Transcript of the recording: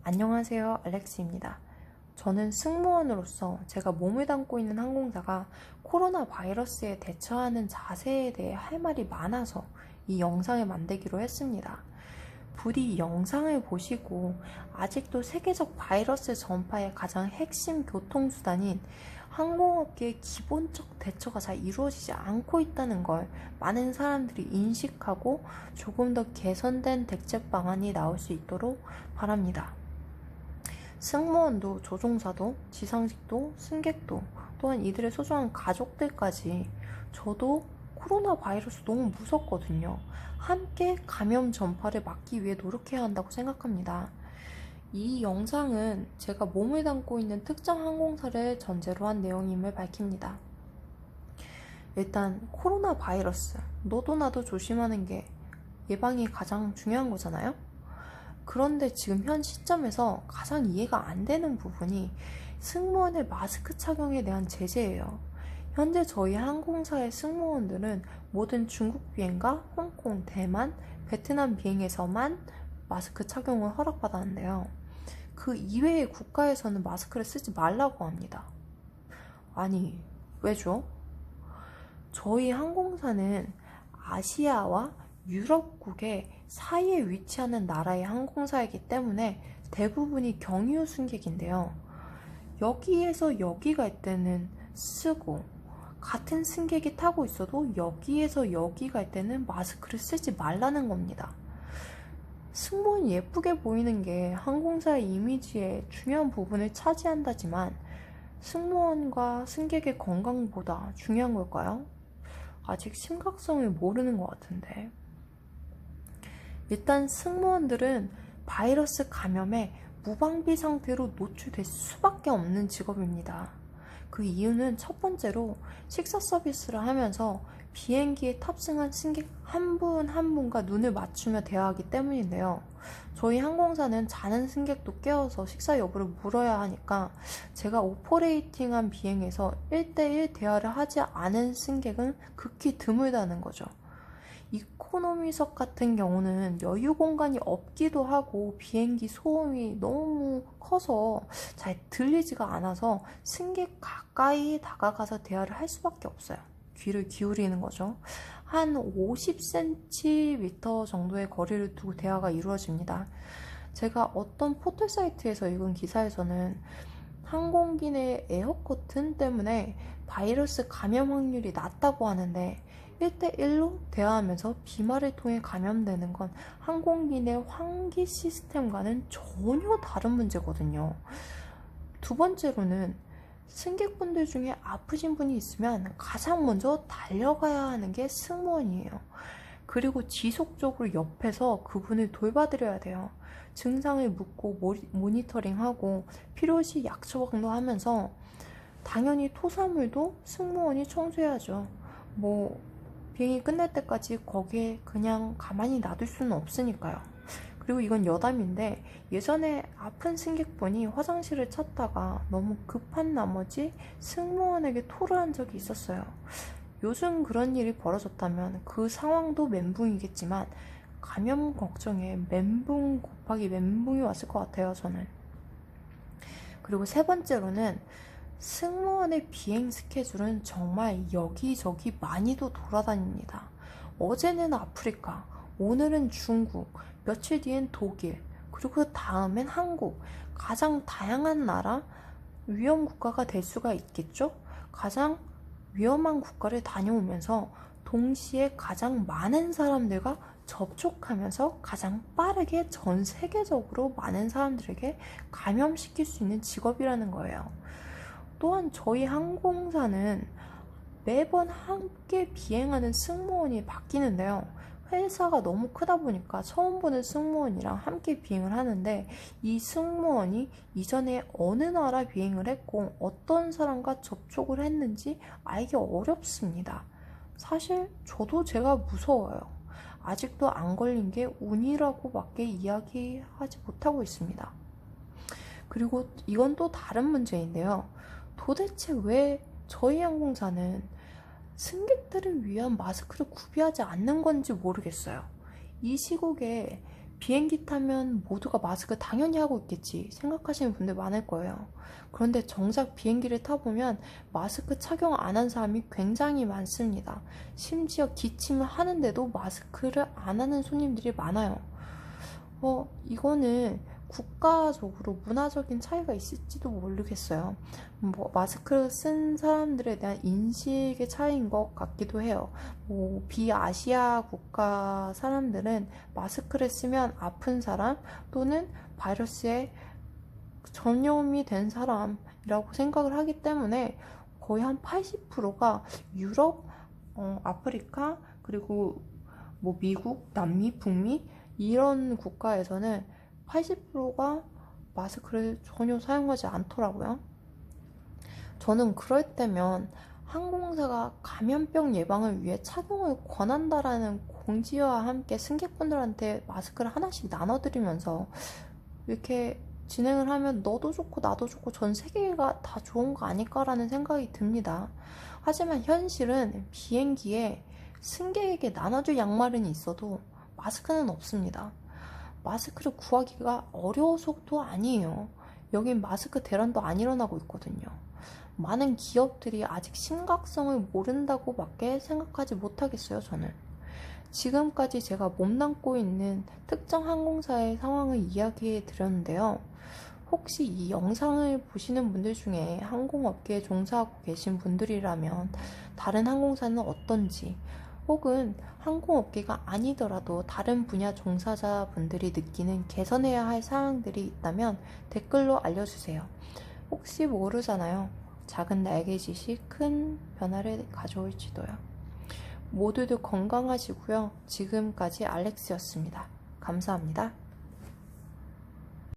안녕하세요, 알렉스입니다. 저는 승무원으로서 제가 몸을 담고 있는 항공사가 코로나 바이러스에 대처하는 자세에 대해 할 말이 많아서 이 영상을 만들기로 했습니다. 부디 이 영상을 보시고 아직도 세계적 바이러스 전파의 가장 핵심 교통수단인 항공업계의 기본적 대처가 잘 이루어지지 않고 있다는 걸 많은 사람들이 인식하고 조금 더 개선된 대책 방안이 나올 수 있도록 바랍니다. 승무원도 조종사도 지상직도 승객도 또한 이들의 소중한 가족들까지 저도 코로나 바이러스 너무 무섭거든요. 함께 감염 전파를 막기 위해 노력해야 한다고 생각합니다. 이 영상은 제가 몸을 담고 있는 특정 항공사를 전제로 한 내용임을 밝힙니다. 일단 코로나 바이러스, 너도 나도 조심하는 게 예방이 가장 중요한 거잖아요? 그런데 지금 현 시점에서 가장 이해가 안 되는 부분이 승무원의 마스크 착용에 대한 제재예요. 현재 저희 항공사의 승무원들은 모든 중국 비행과 홍콩, 대만, 베트남 비행에서만 마스크 착용을 허락받았는데요. 그 이외의 국가에서는 마스크를 쓰지 말라고 합니다. 아니, 왜죠? 저희 항공사는 아시아와 유럽국의 사이에 위치하는 나라의 항공사이기 때문에 대부분이 경유 승객인데요. 여기에서 여기 갈 때는 쓰고 같은 승객이 타고 있어도 여기에서 여기 갈 때는 마스크를 쓰지 말라는 겁니다. 승무원이 예쁘게 보이는 게 항공사의 이미지에 중요한 부분을 차지한다지만 승무원과 승객의 건강보다 중요한 걸까요? 아직 심각성을 모르는 것 같은데. 일단 승무원들은 바이러스 감염에 무방비 상태로 노출될 수밖에 없는 직업입니다. 그 이유는 첫 번째로 식사 서비스를 하면서 비행기에 탑승한 승객 한 분 한 분과 눈을 맞추며 대화하기 때문인데요. 저희 항공사는 자는 승객도 깨워서 식사 여부를 물어야 하니까 제가 오퍼레이팅한 비행에서 1대1 대화를 하지 않은 승객은 극히 드물다는 거죠. 이코노미석 같은 경우는 여유 공간이 없기도 하고 비행기 소음이 너무 커서 잘 들리지가 않아서 승객 가까이 다가가서 대화를 할 수밖에 없어요. 귀를 기울이는 거죠. 한 50cm 정도의 거리를 두고 대화가 이루어집니다. 제가 어떤 포털 사이트에서 읽은 기사에서는 항공기 내 에어커튼 때문에 바이러스 감염 확률이 낮다고 하는데 1대1로 대화하면서 비말을 통해 감염되는 건 항공기 내 환기 시스템과는 전혀 다른 문제거든요. 두 번째로는 승객분들 중에 아프신 분이 있으면 가장 먼저 달려가야 하는 게 승무원이에요. 그리고 지속적으로 옆에서 그분을 돌봐드려야 돼요. 증상을 묻고 모니터링하고 필요시 약 처방도 하면서 당연히 토사물도 승무원이 청소해야죠. 비행이 끝날 때까지 거기에 그냥 가만히 놔둘 수는 없으니까요. 그리고 이건 여담인데 예전에 아픈 승객분이 화장실을 찾다가 너무 급한 나머지 승무원에게 토를 한 적이 있었어요. 요즘 그런 일이 벌어졌다면 그 상황도 멘붕이겠지만 감염 걱정에 멘붕 곱하기 멘붕이 왔을 것 같아요, 저는. 그리고 세 번째로는 승무원의 비행 스케줄은 정말 여기저기 많이도 돌아다닙니다. 어제는 아프리카, 오늘은 중국, 며칠 뒤엔 독일, 그리고 다음엔 한국. 가장 다양한 나라, 위험 국가가 될 수가 있겠죠? 가장 위험한 국가를 다녀오면서 동시에 가장 많은 사람들과 접촉하면서 가장 빠르게 전 세계적으로 많은 사람들에게 감염시킬 수 있는 직업이라는 거예요. 또한 저희 항공사는 매번 함께 비행하는 승무원이 바뀌는데요. 회사가 너무 크다 보니까 처음 보는 승무원이랑 함께 비행을 하는데 이 승무원이 이전에 어느 나라 비행을 했고 어떤 사람과 접촉을 했는지 알기 어렵습니다. 사실 저도 제가 무서워요. 아직도 안 걸린 게 운이라고밖에 이야기하지 못하고 있습니다. 그리고 이건 또 다른 문제인데요. 도대체 왜 저희 항공사는 승객들을 위한 마스크를 구비하지 않는 건지 모르겠어요. 이 시국에 비행기 타면 모두가 마스크 당연히 하고 있겠지 생각하시는 분들 많을 거예요. 그런데 정작 비행기를 타보면 마스크 착용 안 한 사람이 굉장히 많습니다. 심지어 기침을 하는데도 마스크를 안 하는 손님들이 많아요. 이거는 국가적으로 문화적인 차이가 있을지도 모르겠어요. 마스크를 쓴 사람들에 대한 인식의 차이인 것 같기도 해요. 비아시아 국가 사람들은 마스크를 쓰면 아픈 사람 또는 바이러스에 전염이 된 사람이라고 생각을 하기 때문에 거의 한 80%가 유럽, 아프리카, 그리고 미국, 남미, 북미 이런 국가에서는 80%가 마스크를 전혀 사용하지 않더라고요. 저는 그럴 때면 항공사가 감염병 예방을 위해 착용을 권한다라는 공지와 함께 승객분들한테 마스크를 하나씩 나눠드리면서 이렇게 진행을 하면 너도 좋고 나도 좋고 전 세계가 다 좋은 거 아닐까라는 생각이 듭니다. 하지만 현실은 비행기에 승객에게 나눠줄 양말은 있어도 마스크는 없습니다. 마스크를 구하기가 어려워서도 아니에요. 여긴 마스크 대란도 안 일어나고 있거든요. 많은 기업들이 아직 심각성을 모른다고 밖에 생각하지 못하겠어요, 저는. 지금까지 제가 몸담고 있는 특정 항공사의 상황을 이야기해 드렸는데요. 혹시 이 영상을 보시는 분들 중에 항공업계에 종사하고 계신 분들이라면 다른 항공사는 어떤지, 혹은 항공업계가 아니더라도 다른 분야 종사자분들이 느끼는 개선해야 할 사항들이 있다면 댓글로 알려주세요. 혹시 모르잖아요. 작은 날개짓이 큰 변화를 가져올지도요. 모두들 건강하시고요. 지금까지 알렉스였습니다. 감사합니다.